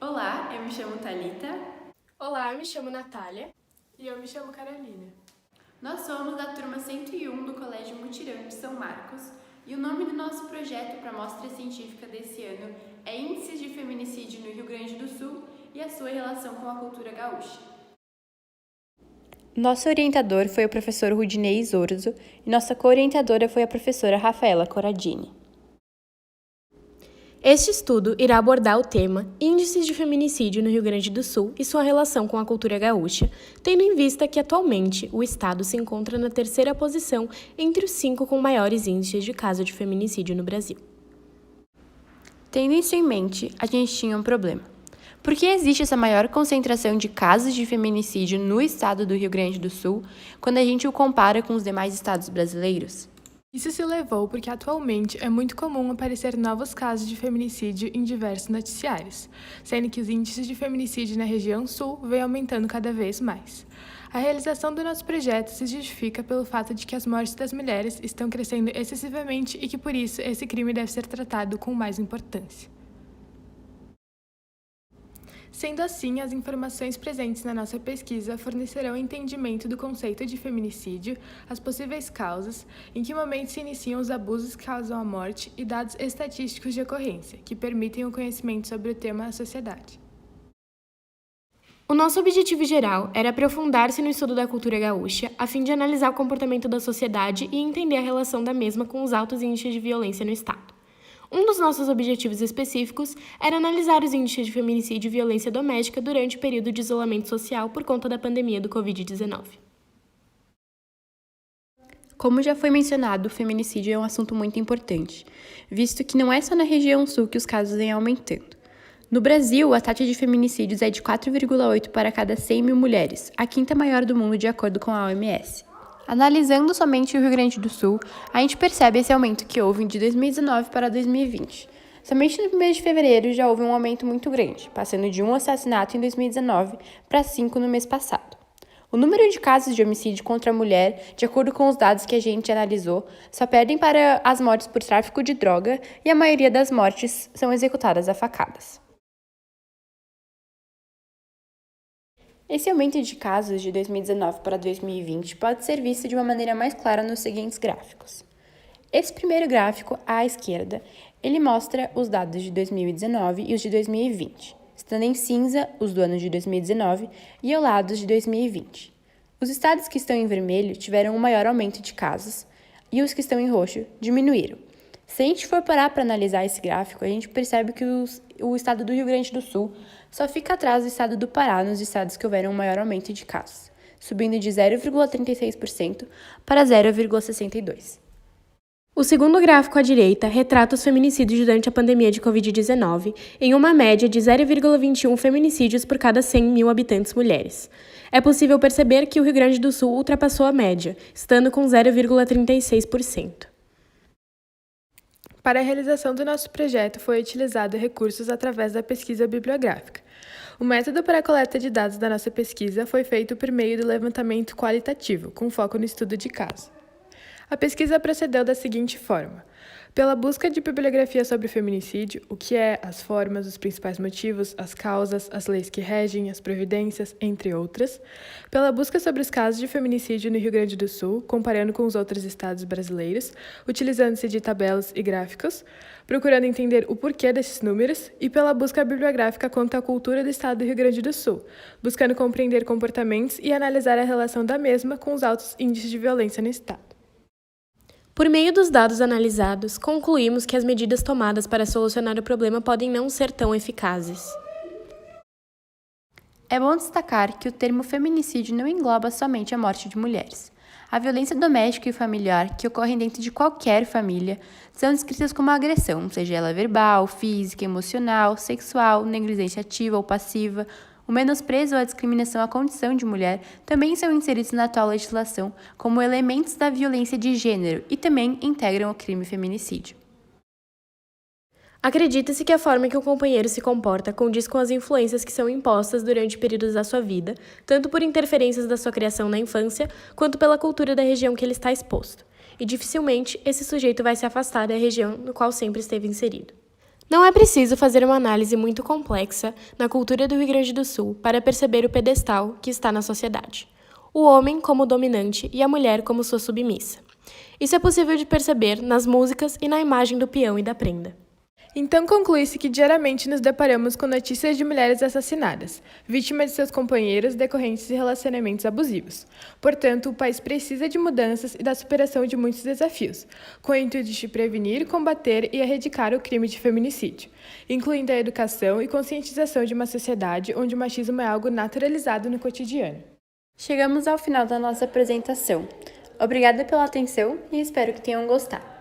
Olá, eu me chamo Thalita. Olá, eu me chamo Natália. E eu me chamo Carolina. Nós somos da turma 101 do Colégio Mutirão de São Marcos e o nome do nosso projeto para a mostra científica desse ano é Índices de Feminicídio no Rio Grande do Sul e a sua relação com a cultura gaúcha. Nosso orientador foi o professor Rudinei Zorzo e nossa co-orientadora foi a professora Rafaela Corradini. Este estudo irá abordar o tema Índices de Feminicídio no Rio Grande do Sul e sua relação com a cultura gaúcha, tendo em vista que atualmente o estado se encontra na terceira posição entre os 5 com maiores índices de casos de feminicídio no Brasil. Tendo isso em mente, a gente tinha um problema. Por que existe essa maior concentração de casos de feminicídio no estado do Rio Grande do Sul quando a gente o compara com os demais estados brasileiros? Isso se levou porque atualmente é muito comum aparecer novos casos de feminicídio em diversos noticiários, sendo que os índices de feminicídio na região sul vêm aumentando cada vez mais. A realização do nosso projeto se justifica pelo fato de que as mortes das mulheres estão crescendo excessivamente e que por isso esse crime deve ser tratado com mais importância. Sendo assim, as informações presentes na nossa pesquisa fornecerão entendimento do conceito de feminicídio, as possíveis causas, em que momento se iniciam os abusos que causam a morte e dados estatísticos de ocorrência, que permitem o conhecimento sobre o tema na sociedade. O nosso objetivo geral era aprofundar-se no estudo da cultura gaúcha, a fim de analisar o comportamento da sociedade e entender a relação da mesma com os altos índices de violência no estado. Um dos nossos objetivos específicos era analisar os índices de feminicídio e violência doméstica durante o período de isolamento social por conta da pandemia do Covid-19. Como já foi mencionado, o feminicídio é um assunto muito importante, visto que não é só na região sul que os casos vêm aumentando. No Brasil, a taxa de feminicídios é de 4,8 para cada 100 mil mulheres, a quinta maior do mundo de acordo com a OMS. Analisando somente o Rio Grande do Sul, a gente percebe esse aumento que houve de 2019 para 2020. Somente no mês de fevereiro já houve um aumento muito grande, passando de 1 assassinato em 2019 para 5 no mês passado. O número de casos de homicídio contra a mulher, de acordo com os dados que a gente analisou, só perdem para as mortes por tráfico de droga e a maioria das mortes são executadas a facadas. Esse aumento de casos de 2019 para 2020 pode ser visto de uma maneira mais clara nos seguintes gráficos. Esse primeiro gráfico, à esquerda, ele mostra os dados de 2019 e os de 2020, estando em cinza os do ano de 2019 e ao lado os de 2020. Os estados que estão em vermelho tiveram um maior aumento de casos e os que estão em roxo diminuíram. Se a gente for parar para analisar esse gráfico, a gente percebe que o estado do Rio Grande do Sul só fica atrás do estado do Pará nos estados que houveram um maior aumento de casos, subindo de 0,36% para 0,62%. O segundo gráfico à direita retrata os feminicídios durante a pandemia de Covid-19, em uma média de 0,21 feminicídios por cada 100 mil habitantes mulheres. É possível perceber que o Rio Grande do Sul ultrapassou a média, estando com 0,36%. Para a realização do nosso projeto foi utilizado recursos através da pesquisa bibliográfica. O método para a coleta de dados da nossa pesquisa foi feito por meio do levantamento qualitativo, com foco no estudo de caso. A pesquisa procedeu da seguinte forma: pela busca de bibliografia sobre feminicídio, o que é, as formas, os principais motivos, as causas, as leis que regem, as providências, entre outras. Pela busca sobre os casos de feminicídio no Rio Grande do Sul, comparando com os outros estados brasileiros, utilizando-se de tabelas e gráficos, procurando entender o porquê desses números, e pela busca bibliográfica quanto à cultura do estado do Rio Grande do Sul, buscando compreender comportamentos e analisar a relação da mesma com os altos índices de violência no estado. Por meio dos dados analisados, concluímos que as medidas tomadas para solucionar o problema podem não ser tão eficazes. É bom destacar que o termo feminicídio não engloba somente a morte de mulheres. A violência doméstica e familiar, que ocorrem dentro de qualquer família, são descritas como agressão, seja ela verbal, física, emocional, sexual, negligência ativa ou passiva. O menosprezo ou a discriminação à condição de mulher também são inseridos na atual legislação como elementos da violência de gênero e também integram o crime feminicídio. Acredita-se que a forma que o companheiro se comporta condiz com as influências que são impostas durante períodos da sua vida, tanto por interferências da sua criação na infância, quanto pela cultura da região que ele está exposto. E dificilmente esse sujeito vai se afastar da região no qual sempre esteve inserido. Não é preciso fazer uma análise muito complexa na cultura do Rio Grande do Sul para perceber o pedestal que está na sociedade. O homem como dominante e a mulher como sua submissa. Isso é possível de perceber nas músicas e na imagem do peão e da prenda. Então conclui-se que diariamente nos deparamos com notícias de mulheres assassinadas, vítimas de seus companheiros decorrentes de relacionamentos abusivos. Portanto, o país precisa de mudanças e da superação de muitos desafios, com o intuito de prevenir, combater e erradicar o crime de feminicídio, incluindo a educação e conscientização de uma sociedade onde o machismo é algo naturalizado no cotidiano. Chegamos ao final da nossa apresentação. Obrigada pela atenção e espero que tenham gostado.